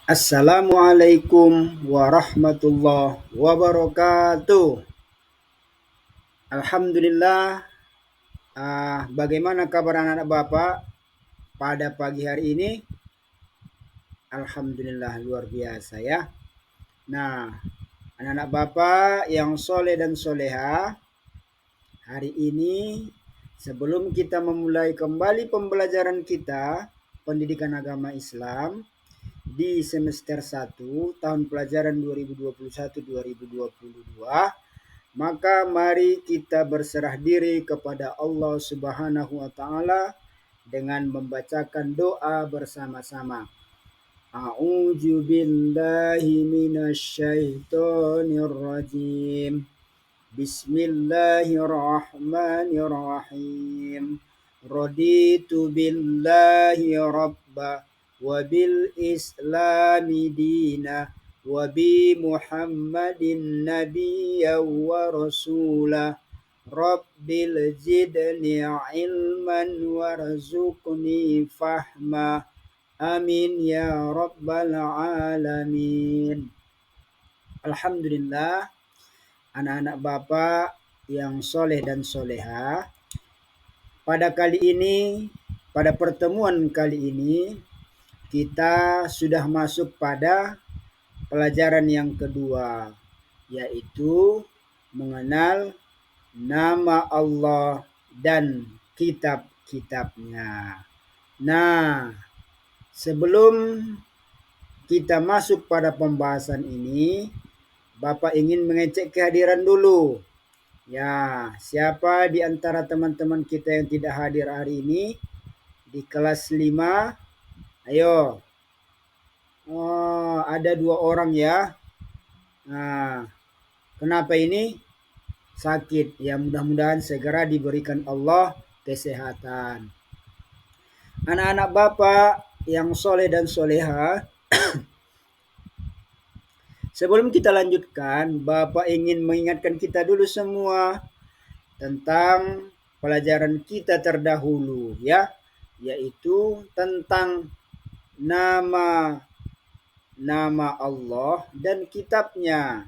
Assalamualaikum warahmatullahi wabarakatuh. Alhamdulillah. Bagaimana kabar anak-anak Bapak pada pagi hari ini? Alhamdulillah luar biasa ya. Nah, anak-anak Bapak yang soleh dan soleha, hari ini sebelum kita memulai kembali pembelajaran kita pendidikan agama Islam di semester 1 tahun pelajaran 2021-2022, maka mari kita berserah diri kepada Allah Subhanahu wa taala dengan membacakan doa bersama-sama. A'udzu billahi minasyaitonir rajim. Bismillahirrahmanirrahim. Raditu billahi rabba wa bil islami dina wa bi Muhammadin nabiyyan wa rasula. Rabbil zidni ilman warzuqni fahma. Amin ya rabbal alamin. Alhamdulillah, anak-anak Bapak yang soleh dan soleha, pada pertemuan kali ini kita sudah masuk pada pelajaran yang kedua, yaitu mengenal nama Allah dan kitab-kitabnya. Nah, sebelum kita masuk pada pembahasan ini, Bapak ingin mengecek kehadiran dulu. Ya, siapa di antara teman-teman kita yang tidak hadir hari ini di kelas 5? Ayo. Oh, ada 2 orang ya. Nah, kenapa ini? Sakit. Ya, mudah-mudahan segera diberikan Allah kesehatan. Anak-anak Bapak yang soleh dan soleha, sebelum kita lanjutkan, Bapak ingin mengingatkan kita dulu semua tentang pelajaran kita terdahulu ya, yaitu tentang nama Allah dan kitabnya.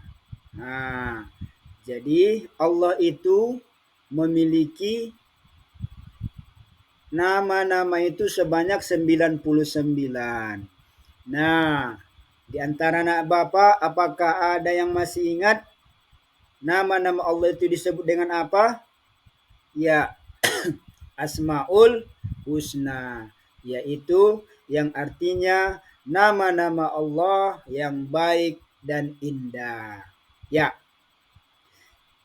Nah, jadi Allah itu memiliki nama-nama itu sebanyak 99. Nah, di antara anak Bapak, apakah ada yang masih ingat nama-nama Allah itu disebut dengan apa? Ya, Asmaul Husna, yaitu yang artinya nama-nama Allah yang baik dan indah. Ya.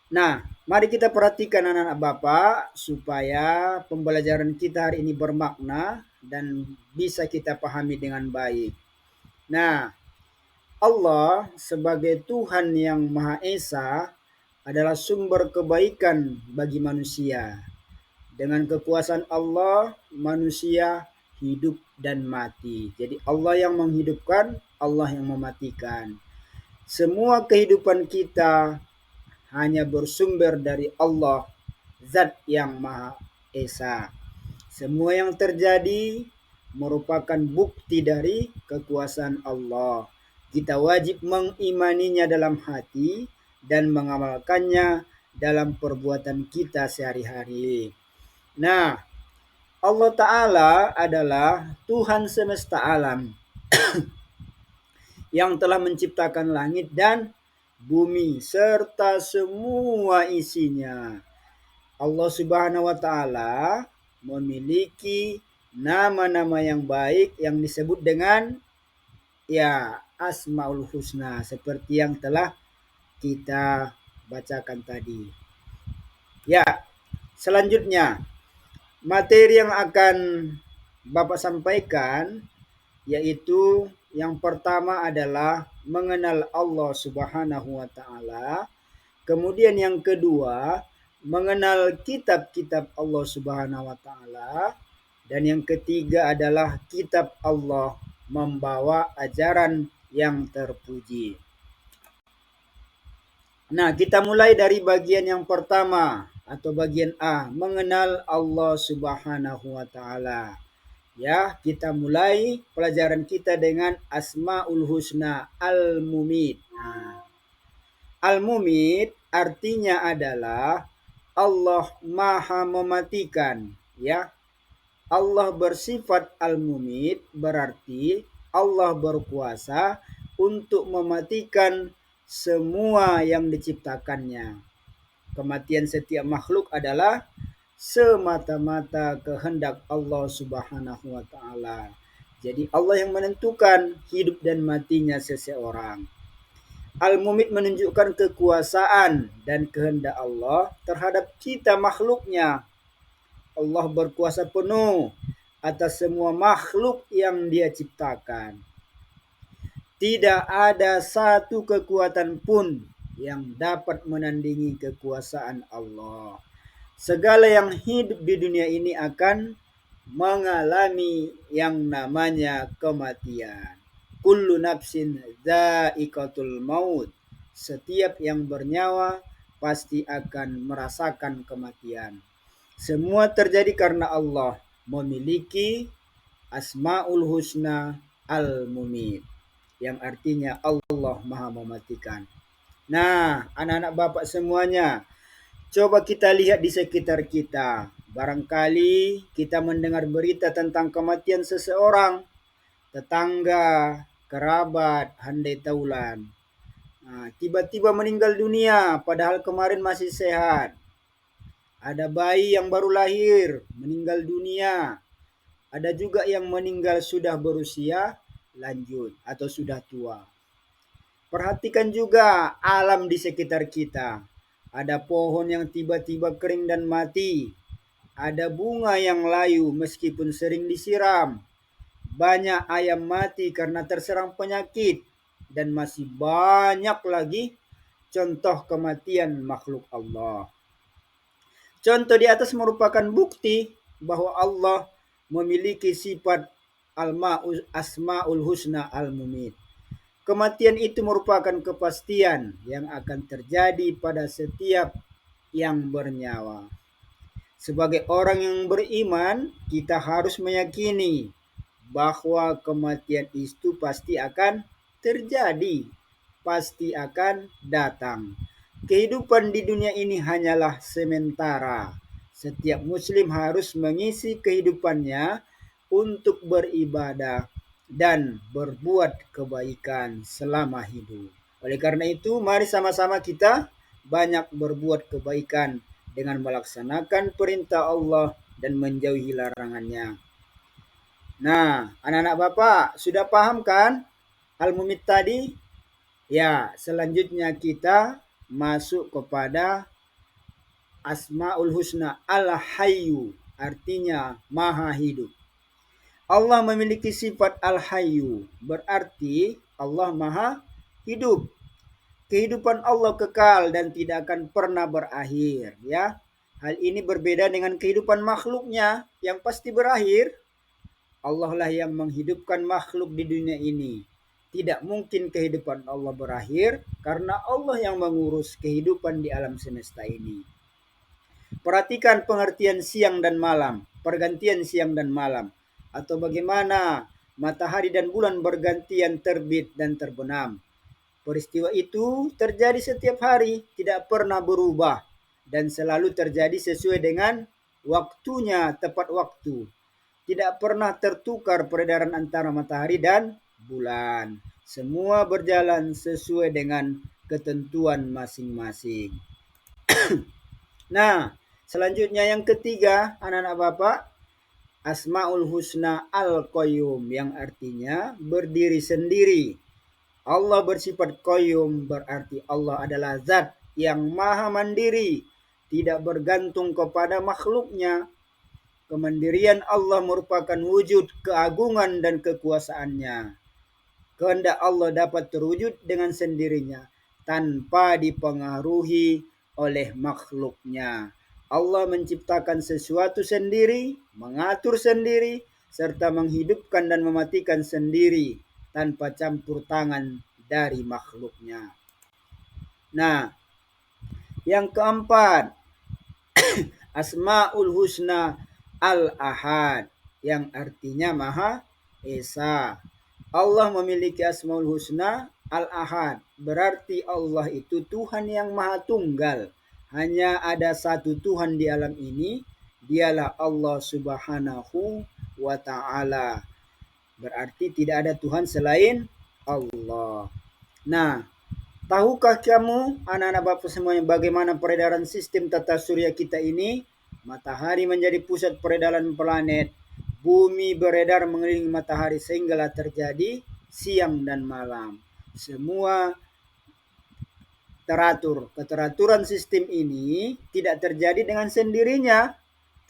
Nah, mari kita perhatikan anak-anak Bapak supaya pembelajaran kita hari ini bermakna dan bisa kita pahami dengan baik. Nah, Allah sebagai Tuhan yang Maha Esa adalah sumber kebaikan bagi manusia. Dengan kekuasaan Allah, manusia hidup dan mati. Jadi Allah yang menghidupkan, Allah yang mematikan. Semua kehidupan kita hanya bersumber dari Allah, Zat yang Maha Esa. Semua yang terjadi merupakan bukti dari kekuasaan Allah. Kita wajib mengimaninya dalam hati dan mengamalkannya dalam perbuatan kita sehari-hari. Nah, Allah Ta'ala adalah Tuhan semesta alam yang telah menciptakan langit dan bumi serta semua isinya. Allah Subhanahu wa Ta'ala memiliki nama-nama yang baik yang disebut dengan ya Asmaul Husna, seperti yang telah kita bacakan tadi. Ya, selanjutnya materi yang akan Bapak sampaikan yaitu yang pertama adalah mengenal Allah Subhanahu wa Ta'ala. Kemudian yang kedua, mengenal kitab-kitab Allah Subhanahu wa Ta'ala. Dan yang ketiga adalah kitab Allah membawa ajaran yang terpuji. Nah, kita mulai dari bagian yang pertama atau bagian A, mengenal Allah Subhanahu wa Ta'ala. Ya, kita mulai pelajaran kita dengan Asmaul Husna Al-Mumit. Nah, Al-Mumit artinya adalah Allah Maha Mematikan, ya. Allah bersifat Al-Mumit berarti Allah berkuasa untuk mematikan semua yang diciptakannya. Kematian setiap makhluk adalah semata-mata kehendak Allah Subhanahu wa taala. Jadi Allah yang menentukan hidup dan matinya seseorang. Al-Mumit menunjukkan kekuasaan dan kehendak Allah terhadap kita makhluknya. Allah berkuasa penuh atas semua makhluk yang Dia ciptakan. Tidak ada satu kekuatan pun yang dapat menandingi kekuasaan Allah. Segala yang hidup di dunia ini akan mengalami yang namanya kematian. Kullu nafsin dha'iqatul maut. Setiap yang bernyawa pasti akan merasakan kematian. Semua terjadi karena Allah memiliki Asmaul Husna Al-Mumit, yang artinya Allah Maha Mematikan. Nah, anak-anak Bapak semuanya, coba kita lihat di sekitar kita. Barangkali kita mendengar berita tentang kematian seseorang, tetangga, kerabat, handai taulan. Nah, tiba-tiba meninggal dunia padahal kemarin masih sehat. Ada bayi yang baru lahir meninggal dunia. Ada juga yang meninggal sudah berusia lanjut atau sudah tua. Perhatikan juga alam di sekitar kita. Ada pohon yang tiba-tiba kering dan mati. Ada bunga yang layu meskipun sering disiram. Banyak ayam mati karena terserang penyakit. Dan masih banyak lagi contoh kematian makhluk Allah. Contoh di atas merupakan bukti bahwa Allah memiliki sifat Asmaul Husna Al-Mumit. Kematian itu merupakan kepastian yang akan terjadi pada setiap yang bernyawa. Sebagai orang yang beriman, kita harus meyakini bahwa kematian itu pasti akan terjadi, pasti akan datang. Kehidupan di dunia ini hanyalah sementara. Setiap muslim harus mengisi kehidupannya untuk beribadah dan berbuat kebaikan selama hidup. Oleh karena itu, mari sama-sama kita banyak berbuat kebaikan dengan melaksanakan perintah Allah dan menjauhi larangannya. Nah, anak-anak Bapak, sudah paham kan Al-Mumit tadi? Ya, selanjutnya kita masuk kepada Asmaul Husna Al-Hayyu, artinya Maha Hidup. Allah memiliki sifat Al-Hayyu, berarti Allah Maha Hidup. Kehidupan Allah kekal dan tidak akan pernah berakhir, ya. Hal ini berbeda dengan kehidupan makhluknya yang pasti berakhir. Allah lah yang menghidupkan makhluk di dunia ini. Tidak mungkin kehidupan Allah berakhir karena Allah yang mengurus kehidupan di alam semesta ini. Perhatikan pengertian siang dan malam, pergantian siang dan malam, atau bagaimana matahari dan bulan bergantian terbit dan terbenam. Peristiwa itu terjadi setiap hari, tidak pernah berubah, dan selalu terjadi sesuai dengan waktunya, tepat waktu. Tidak pernah tertukar peredaran antara matahari dan bulan. Semua berjalan sesuai dengan ketentuan masing-masing. Nah, selanjutnya yang ketiga, anak-anak Bapak, Asmaul Husna Al-Qayyum, yang artinya berdiri sendiri. Allah bersifat qayyum berarti Allah adalah zat yang maha mandiri, tidak bergantung kepada makhluknya. Kemandirian Allah merupakan wujud keagungan dan kekuasaannya. Kehendak Allah dapat terwujud dengan sendirinya tanpa dipengaruhi oleh makhluknya. Allah menciptakan sesuatu sendiri, mengatur sendiri, serta menghidupkan dan mematikan sendiri tanpa campur tangan dari makhluknya. Nah, yang keempat, Asmaul Husna Al-Ahad. yang artinya Maha Esa. Allah memiliki Asmaul Husna Al-Ahad, berarti Allah itu Tuhan yang Maha Tunggal. Hanya ada satu Tuhan di alam ini, dialah Allah Subhanahu wa Ta'ala. Berarti tidak ada Tuhan selain Allah. Nah, tahukah kamu, anak-anak Bapak semuanya, bagaimana peredaran sistem tata surya kita ini? Matahari menjadi pusat peredaran planet. Bumi beredar mengelilingi matahari sehinggalah terjadi siang dan malam. Semua teratur. Keteraturan sistem ini tidak terjadi dengan sendirinya,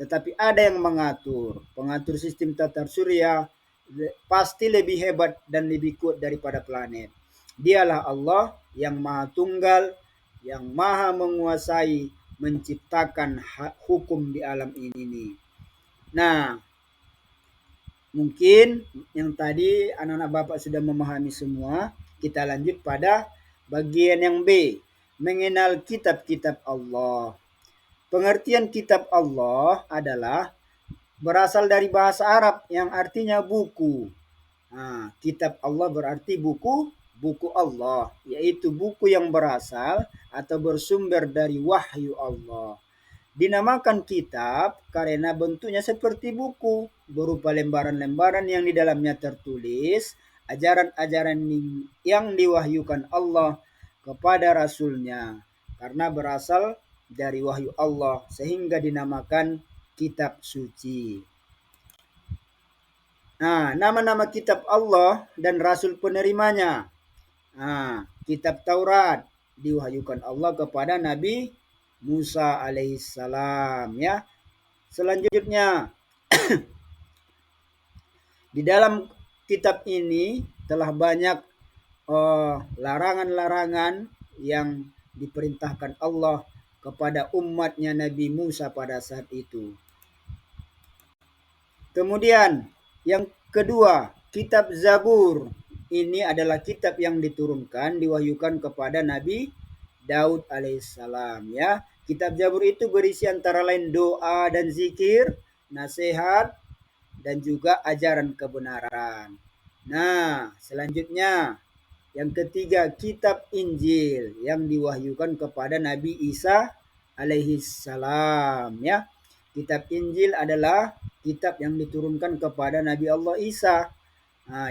tetapi ada yang mengatur. Pengatur sistem tata surya pasti lebih hebat dan lebih kuat daripada planet. Dialah Allah yang Maha Tunggal, yang Maha menguasai menciptakan hukum di alam ini. Nah, mungkin yang tadi anak-anak Bapak sudah memahami semua. Kita lanjut pada bagian yang B, mengenal kitab-kitab Allah. Pengertian kitab Allah adalah berasal dari bahasa Arab yang artinya buku. Nah, kitab Allah berarti buku Allah, yaitu buku yang berasal atau bersumber dari wahyu Allah. Dinamakan kitab karena bentuknya seperti buku, berupa lembaran-lembaran yang di dalamnya tertulis ajaran-ajaran yang diwahyukan Allah kepada Rasulnya, karena berasal dari wahyu Allah sehingga dinamakan kitab suci. Nah, nama-nama kitab Allah dan Rasul penerimanya. Nah, kitab Taurat diwahyukan Allah kepada Nabi Musa alaihissalam, ya. Selanjutnya, di dalam kitab ini telah banyak larangan-larangan yang diperintahkan Allah kepada umatnya Nabi Musa pada saat itu. Kemudian yang kedua, kitab Zabur. Ini adalah kitab yang diturunkan, diwahyukan kepada Nabi Daud alaihissalam, ya. Kitab Zabur itu berisi antara lain doa dan zikir, nasihat, dan juga ajaran kebenaran. Nah, selanjutnya yang ketiga, kitab Injil yang diwahyukan kepada Nabi Isa alaihissalam, ya. Kitab Injil adalah kitab yang diturunkan kepada Nabi Allah Isa,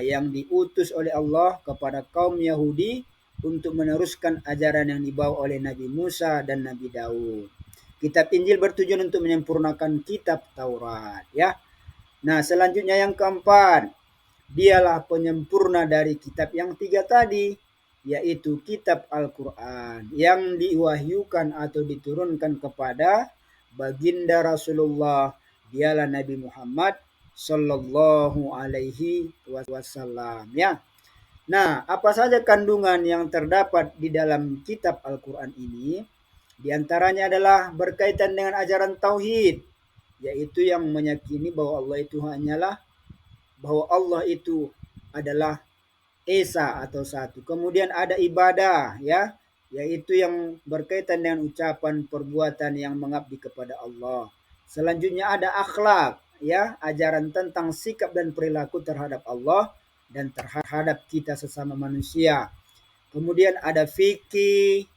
yang diutus oleh Allah kepada kaum Yahudi untuk meneruskan ajaran yang dibawa oleh Nabi Musa dan Nabi Daud. Kitab Injil bertujuan untuk menyempurnakan kitab Taurat, ya. Nah, selanjutnya yang keempat, dialah penyempurna dari kitab yang tiga tadi, yaitu kitab Al-Quran yang diwahyukan atau diturunkan kepada baginda Rasulullah, dialah Nabi Muhammad Sallallahu Alaihi Wasallam, ya. Nah, apa saja kandungan yang terdapat di dalam kitab Al-Quran ini? Di antaranya adalah berkaitan dengan ajaran tauhid, yaitu yang meyakini bahwa Allah itu adalah Esa atau satu. Kemudian ada ibadah, ya, yaitu yang berkaitan dengan ucapan perbuatan yang mengabdi kepada Allah. Selanjutnya ada akhlak, ya, ajaran tentang sikap dan perilaku terhadap Allah dan terhadap kita sesama manusia. Kemudian ada fikih,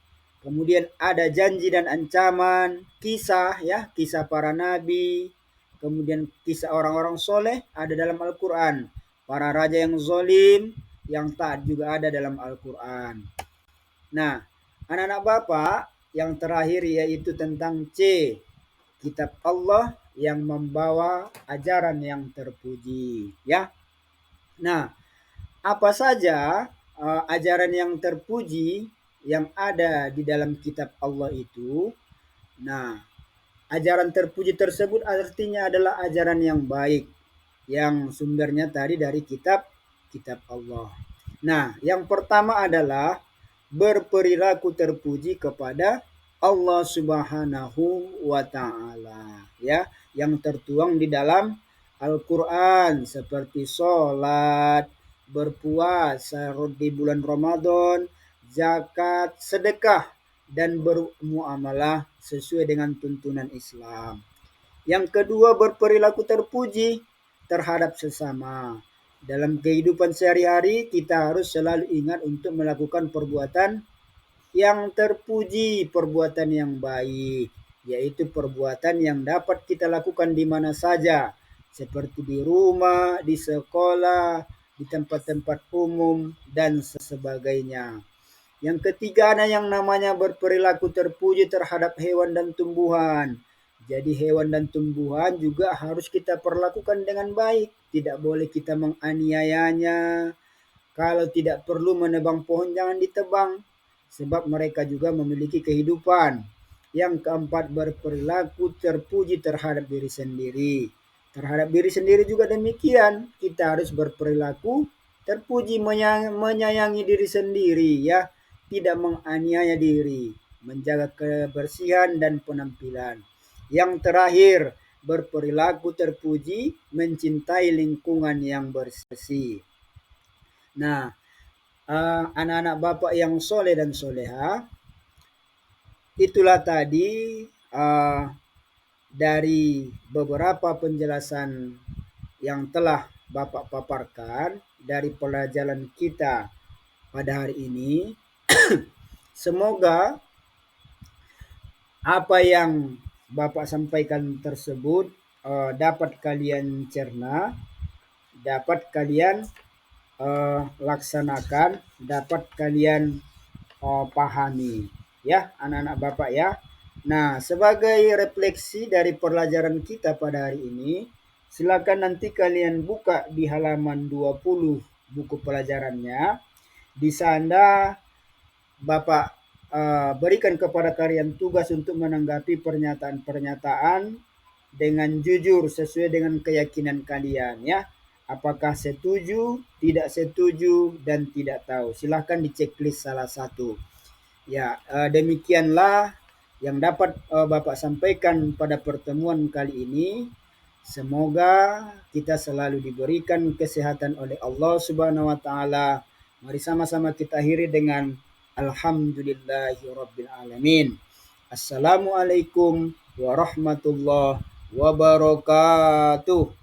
kemudian ada janji dan ancaman, kisah, ya, kisah para nabi, kemudian kisah orang-orang soleh ada dalam Al-Quran. Para raja yang zolim, yang taat juga ada dalam Al-Quran. Nah, anak-anak Bapak, yang terakhir yaitu tentang C, kitab Allah yang membawa ajaran yang terpuji, ya. Nah, apa saja ajaran yang terpuji yang ada di dalam kitab Allah itu? Nah, ajaran terpuji tersebut artinya adalah ajaran yang baik, yang sumbernya tadi dari kitab Allah. Nah, yang pertama adalah berperilaku terpuji kepada Allah Subhanahu wa Ta'ala, ya, yang tertuang di dalam Al-Quran, seperti sholat, berpuasa di bulan Ramadan, zakat, sedekah, dan bermuamalah sesuai dengan tuntunan Islam. Yang kedua, berperilaku terpuji terhadap sesama. Dalam kehidupan sehari-hari kita harus selalu ingat untuk melakukan perbuatan yang terpuji, perbuatan yang baik, yaitu perbuatan yang dapat kita lakukan di mana saja, seperti di rumah, di sekolah, di tempat-tempat umum, dan sebagainya. Yang ketiga ada yang namanya berperilaku terpuji terhadap hewan dan tumbuhan. Jadi hewan dan tumbuhan juga harus kita perlakukan dengan baik. Tidak boleh kita menganiayanya. Kalau tidak perlu menebang pohon jangan ditebang. Sebab mereka juga memiliki kehidupan. Yang keempat berperilaku terpuji terhadap diri sendiri. Terhadap diri sendiri juga demikian. Kita harus berperilaku terpuji menyayangi diri sendiri ya. Tidak menganiaya diri. Menjaga kebersihan dan penampilan. Yang terakhir, berperilaku terpuji, mencintai lingkungan yang bersih. Nah, anak-anak Bapak yang soleh dan soleha, itulah tadi dari beberapa penjelasan yang telah Bapak paparkan dari pelajaran kita pada hari ini. Semoga apa yang Bapak sampaikan tersebut dapat kalian cerna, dapat kalian laksanakan, dapat kalian pahami ya anak-anak Bapak ya. Nah, sebagai refleksi dari pelajaran kita pada hari ini, silakan nanti kalian buka di halaman 20 buku pelajarannya. Di sana Bapak berikan kepada kalian tugas untuk menanggapi pernyataan-pernyataan dengan jujur sesuai dengan keyakinan kalian ya. Apakah setuju, tidak setuju, dan tidak tahu. Silahkan diceklis salah satu. Ya, demikianlah yang dapat Bapak sampaikan pada pertemuan kali ini. Semoga kita selalu diberikan kesehatan oleh Allah Subhanahu wa taala. Mari sama-sama kita akhiri dengan alhamdulillahirabbil alamin. Assalamualaikum warahmatullahi wabarakatuh.